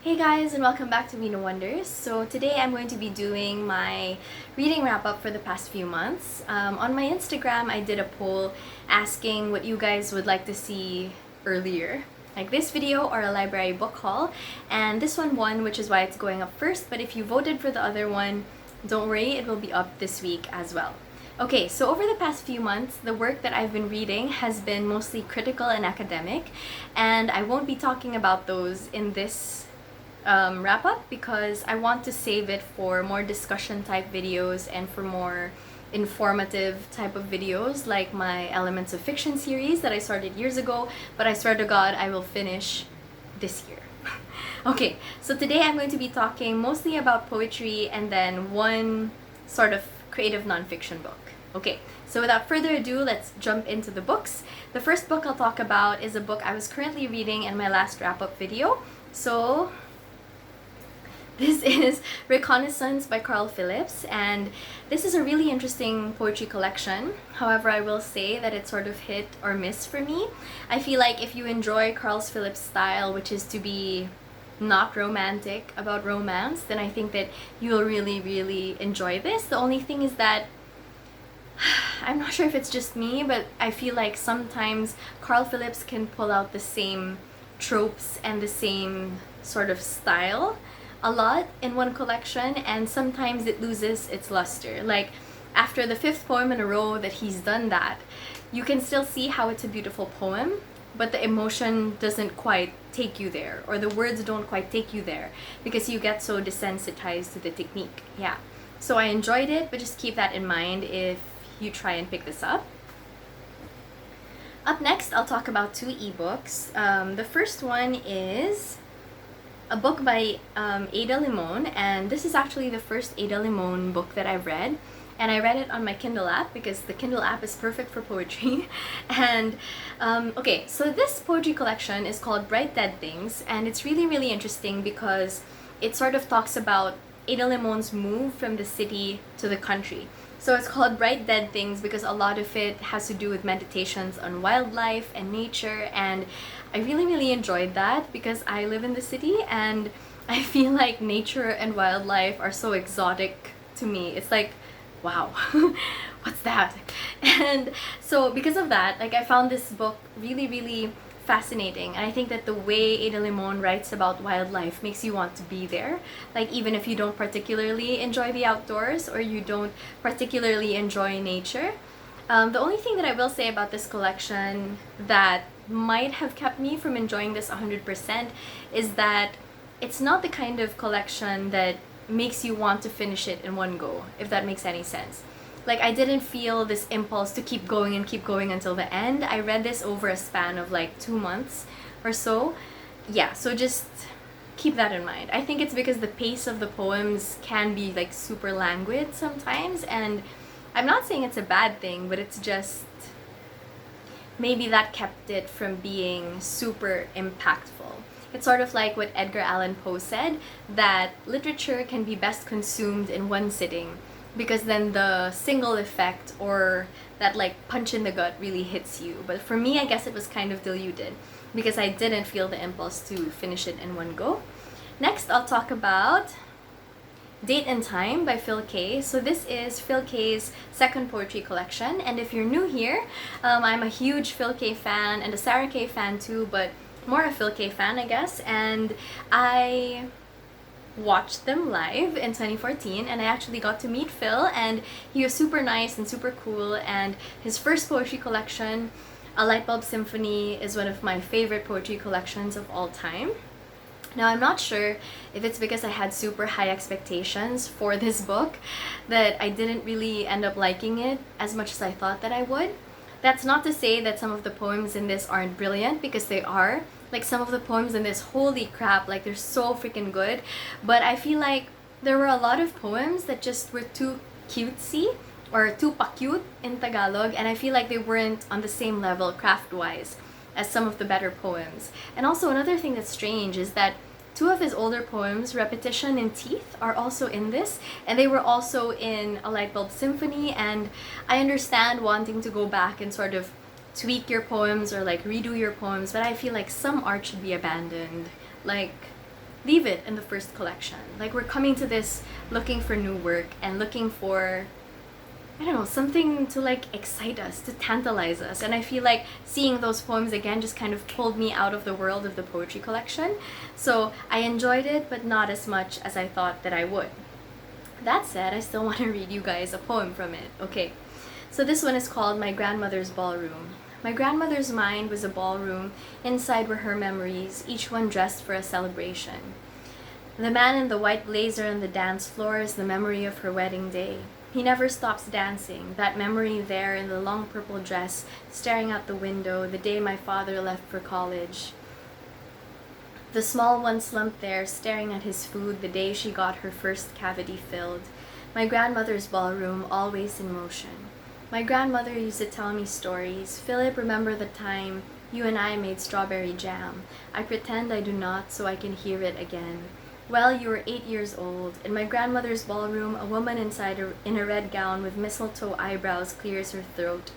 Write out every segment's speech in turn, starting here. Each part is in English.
Hey guys, and welcome back to Vino Wonders. So today I'm going to be doing my reading wrap-up for the past few months. On my Instagram, I did a poll asking what you guys would like to see earlier, like this video or a library book haul, and this one won, which is why it's going up first. But if you voted for the other one, don't worry, it will be up this week as well. Okay, so over the past few months, the work that I've been reading has been mostly critical and academic, and I won't be talking about those in this wrap up because I want to save it for more discussion type videos and for more informative type of videos like my Elements of Fiction series that I started years ago, but I swear to God I will finish this year. Okay, so today I'm going to be talking mostly about poetry and then one sort of creative nonfiction book. Okay, so without further ado, let's jump into the books. The first book I'll talk about is a book I was currently reading in my last wrap-up video. So this is Reconnaissance by Carl Phillips, and this is a really interesting poetry collection. However, I will say that it's sort of hit or miss for me. I feel like if you enjoy Carl Phillips' style, which is to be not romantic about romance, then I think that you'll really enjoy this. The only thing is that I'm not sure if it's just me, but I feel like sometimes Carl Phillips can pull out the same tropes and the same sort of style a lot in one collection, and sometimes it loses its luster. Like after the fifth poem in a row that he's done that, you can still see how it's a beautiful poem, but the emotion doesn't quite take you there, or the words don't quite take you there because you get so desensitized to the technique. Yeah, so I enjoyed it, but just keep that in mind if you try and pick this up. Up next, I'll talk about two ebooks. The first one is a book by Ada Limon, and this is actually the first Ada Limon book that I've read, and I read it on my Kindle app because the Kindle app is perfect for poetry. And okay, so this poetry collection is called Bright Dead Things, and it's really interesting because it sort of talks about Ada Limon's move from the city to the country. So it's called Bright Dead Things because a lot of it has to do with meditations on wildlife and nature, and I really enjoyed that because I live in the city and I feel like nature and wildlife are so exotic to me. It's like, wow, what's that? And so because of that, like I found this book really fascinating, and I think that the way Ada Limon writes about wildlife makes you want to be there, like even if you don't particularly enjoy the outdoors or you don't particularly enjoy nature. The only thing that I will say about this collection that might have kept me from enjoying this 100% is that it's not the kind of collection that makes you want to finish it in one go, if that makes any sense. Like I didn't feel this impulse to keep going until the end. I read this over a span of like 2 months or so. Yeah, so just keep that in mind. I think it's because the pace of the poems can be like super languid sometimes, and I'm not saying it's a bad thing, but it's just maybe that kept it from being super impactful. It's sort of like what Edgar Allan Poe said, that literature can be best consumed in one sitting, because then the single effect or that like punch in the gut really hits you. But for me, I guess it was kind of diluted because I didn't feel the impulse to finish it in one go. Next, I'll talk about Date and Time by Phil Kaye. So this is Phil Kaye's second poetry collection, and if you're new here, I'm a huge Phil Kaye fan and a Sarah Kay fan too, but more a Phil Kaye fan, I guess. And I watched them live in 2014, and I actually got to meet Phil, and he was super nice and super cool, and his first poetry collection, A Lightbulb Symphony, is one of my favorite poetry collections of all time. Now, I'm not sure if it's because I had super high expectations for this book that I didn't really end up liking it as much as I thought that I would. That's not to say that some of the poems in this aren't brilliant, because they are. Like some of the poems in this, holy crap, like they're so freaking good. But I feel like there were a lot of poems that just were too cutesy or too pa-cute in Tagalog, and I feel like they weren't on the same level craft-wise as some of the better poems. And also another thing that's strange is that two of his older poems, Repetition and Teeth, are also in this, and they were also in A Lightbulb Symphony, and I understand wanting to go back and sort of tweak your poems or like redo your poems, but I feel like some art should be abandoned. Like leave it in the first collection. Like, we're coming to this looking for new work and looking for, I don't know, something to like excite us, to tantalize us. And I feel like seeing those poems again just kind of pulled me out of the world of the poetry collection. So I enjoyed it, but not as much as I thought that I would. That said, I still want to read you guys a poem from it. Okay, so this one is called My Grandmother's Ballroom. My grandmother's mind was a ballroom. Inside were her memories, each one dressed for a celebration. The man in the white blazer on the dance floor is the memory of her wedding day. He never stops dancing, that memory there in the long purple dress, staring out the window, the day my father left for college. The small one slumped there, staring at his food, the day she got her first cavity filled. My grandmother's ballroom, always in motion. My grandmother used to tell me stories. Philip, remember the time you and I made strawberry jam? I pretend I do not, so I can hear it again. Well, you were 8 years old. In my grandmother's ballroom, a woman in a red gown with mistletoe eyebrows clears her throat,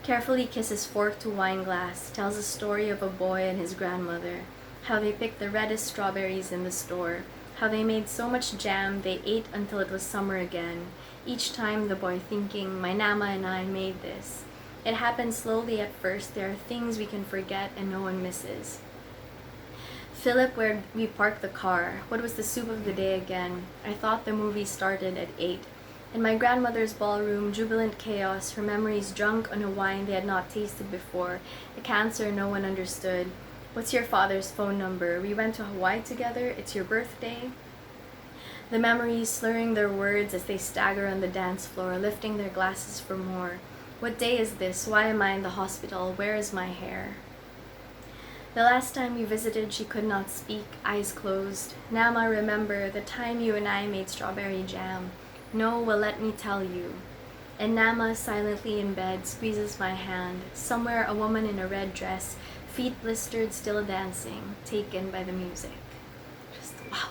carefully kisses fork to wine glass, tells a story of a boy and his grandmother, how they picked the reddest strawberries in the store, how they made so much jam they ate until it was summer again, each time the boy thinking, my Nama and I made this. It happened slowly at first. There are things we can forget and no one misses. Philip, where we parked the car. What was the soup of the day again? I thought the movie started at 8. In my grandmother's ballroom, jubilant chaos, her memories drunk on a wine they had not tasted before, a cancer no one understood. What's your father's phone number? We went to Hawaii together. It's your birthday. The memories slurring their words as they stagger on the dance floor, lifting their glasses for more. What day is this? Why am I in the hospital? Where is my hair? The last time we visited, she could not speak, eyes closed. Nama, remember the time you and I made strawberry jam. No, well, let me tell you. And Nama, silently in bed, squeezes my hand. Somewhere, a woman in a red dress, feet blistered, still dancing, taken by the music. Just wow.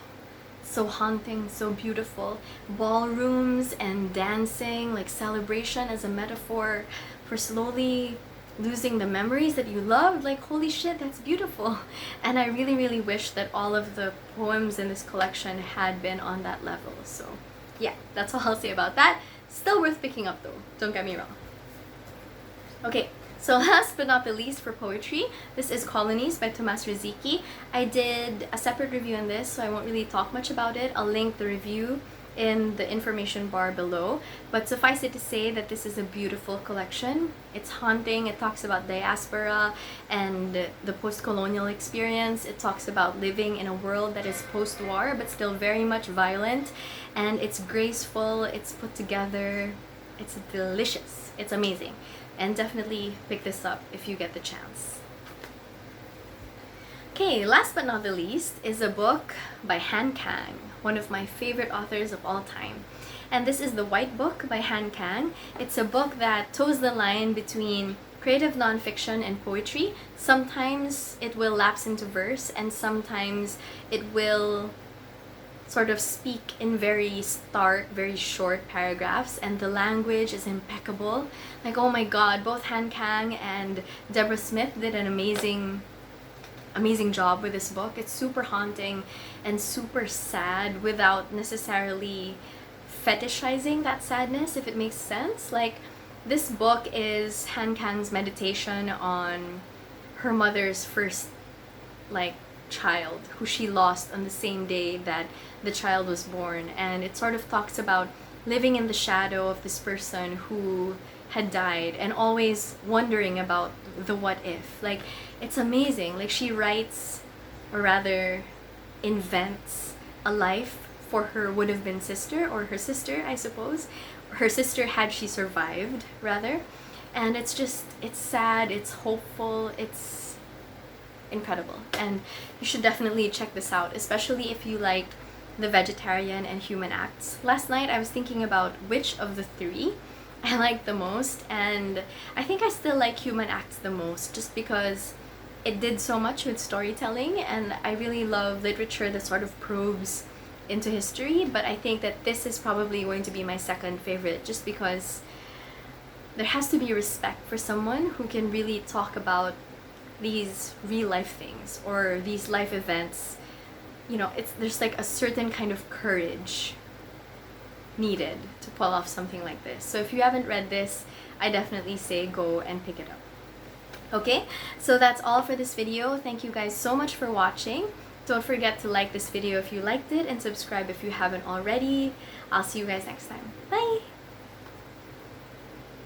So haunting, so beautiful. Ballrooms and dancing, like celebration as a metaphor for slowly losing the memories that you loved. Like, holy shit, that's beautiful. And I really, really wish that all of the poems in this collection had been on that level. So yeah, that's all I'll say about that. Still worth picking up though, don't get me wrong. Okay, so last but not the least for poetry, this is Colonies by Tomasz Rozycki. I did a separate review on this, so I won't really talk much about it. I'll link the review in the information bar below, but suffice it to say that this is a beautiful collection. It's haunting. It talks about diaspora and the post-colonial experience. It talks about living in a world that is post-war but still very much violent, and it's graceful, it's put together, it's delicious, it's amazing, and definitely pick this up if you get the chance. Okay, last but not the least is a book by Kang, one of my favorite authors of all time. And this is The White Book by Kang. It's a book that toes the line between creative nonfiction and poetry. Sometimes it will lapse into verse, and sometimes it will sort of speak in very stark, very short paragraphs, and the language is impeccable. Like, oh my god, both Kang and Deborah Smith did an amazing job with this book. It's super haunting and super sad without necessarily fetishizing that sadness, if it makes sense. Like, this book is Kang's meditation on her mother's first child, who she lost on the same day that the child was born, and it sort of talks about living in the shadow of this person who had died and always wondering about the what if. Like, it's amazing. Like, she writes, or rather invents, a life for her would have been sister, or her sister, I suppose, her sister had she survived, rather. And it's just, it's sad, it's hopeful, it's incredible, and you should definitely check this out, especially if you like the vegetarian and human acts. Last night I was thinking about which of the three I like the most, and I think I still like human acts the most, just because it did so much with storytelling, and I really love literature that sort of probes into history. But I think that this is probably going to be my second favorite, just because there has to be respect for someone who can really talk about these real life things or these life events you know, there's like a certain kind of courage needed to pull off something like this. So if you haven't read this, I definitely say go and pick it up. Okay, so that's all for this video. Thank you guys so much for watching. Don't forget to like this video if you liked it and subscribe if you haven't already. I'll see you guys next time. Bye!